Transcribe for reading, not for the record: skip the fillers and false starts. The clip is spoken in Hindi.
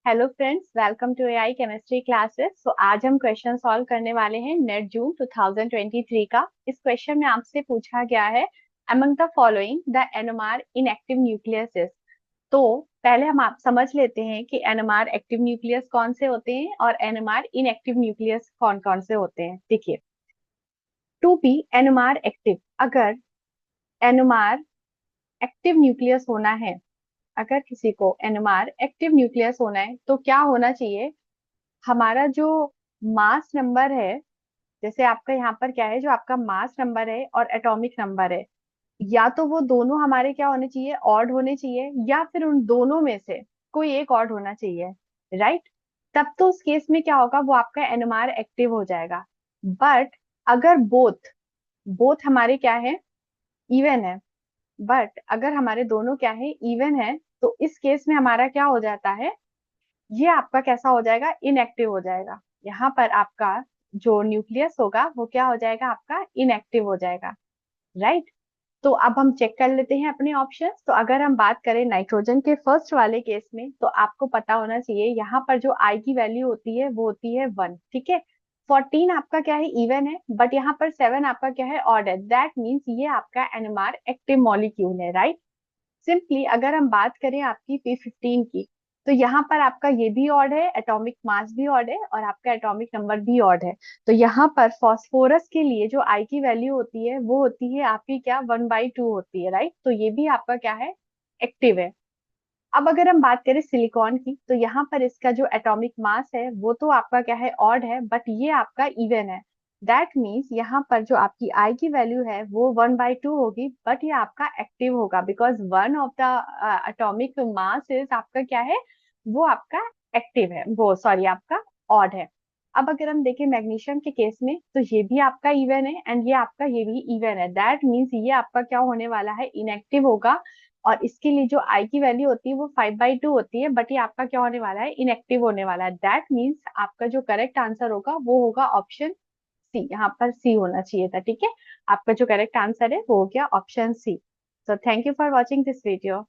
Hello friends, welcome to AI chemistry classes. आज हम क्वेश्चन सॉल्व करने वाले हैं नेट जून 2023 का। इस क्वेश्चन में आपसे पूछा गया है among the following the NMR inactive nucleus is. तो पहले हम आप समझ लेते हैं कि एनएमआर एक्टिव न्यूक्लियस कौन से होते हैं और एनएमआर इनएक्टिव न्यूक्लियस कौन कौन से होते हैं। देखिए, टू बी एनएमआर एक्टिव, अगर एनएमआर एक्टिव न्यूक्लियस होना है, अगर किसी को एनएमआर एक्टिव न्यूक्लियस होना है तो क्या होना चाहिए। हमारा जो मास नंबर है, जैसे आपका यहाँ पर क्या है, जो आपका मास नंबर है और एटॉमिक नंबर है, या तो वो दोनों हमारे क्या होने चाहिए, ऑड होने चाहिए, या फिर उन दोनों में से कोई एक ऑड होना चाहिए। राइट। तब तो उस केस में क्या होगा, वो आपका एनएमआर एक्टिव हो जाएगा। बट अगर बोथ बोथ हमारे क्या है, इवन है, बट अगर हमारे दोनों क्या है, इवन है, तो इस केस में हमारा क्या हो जाता है, ये आपका कैसा हो जाएगा, इनएक्टिव हो जाएगा। यहाँ पर आपका जो न्यूक्लियस होगा वो क्या हो जाएगा, आपका इनएक्टिव हो जाएगा। राइट। तो अब हम चेक कर लेते हैं अपने ऑप्शंस। तो अगर हम बात करें नाइट्रोजन के फर्स्ट वाले केस में, तो आपको पता होना चाहिए यहाँ पर जो आई की वैल्यू होती है वो होती है 1। ठीक है। 14 आपका क्या है, इवन है, बट यहाँ पर 7 आपका क्या है, ऑड है। दैट मीन्स ये आपका एनएमआर एक्टिव मॉलिक्यूल है। राइट। सिंपली अगर हम बात करें आपकी P15 की, तो यहाँ पर आपका ये भी ऑड है, एटॉमिक मास भी ऑड है और आपका एटॉमिक नंबर भी ऑड है। तो यहाँ पर फॉस्फोरस के लिए जो आई की वैल्यू होती है वो होती है आपकी क्या, 1/2 होती है। राइट। तो ये भी आपका क्या है, एक्टिव है। अब अगर हम बात करें सिलिकॉन की, तो यहाँ पर इसका जो एटॉमिक मास है वो तो आपका क्या है, ऑड है, बट ये आपका इवन है। दैट मीन्स यहाँ पर जो आपकी आई की वैल्यू है वो 1/2 होगी, बट ये आपका एक्टिव होगा, because one of the atomic mass is आपका क्या है, वो आपका एक्टिव है, वो सॉरी आपका ऑड है। अब अगर हम देखें मैग्नीशियम के केस में, तो ये भी आपका इवन है एंड ये आपका ये भी इवन है। दैट मीन्स ये आपका क्या होने वाला है, इनएक्टिव होगा। और इसके लिए जो आई की वैल्यू होती है वो 5/2 होती है, बट ये आपका क्या होने वाला है, इनएक्टिव होने वाला है। दैट मीन्स आपका जो करेक्ट आंसर होगा वो होगा ऑप्शन सी। यहाँ पर सी होना चाहिए था। ठीक है। आपका जो करेक्ट आंसर है वो हो गया option C. So thank you for watching this video.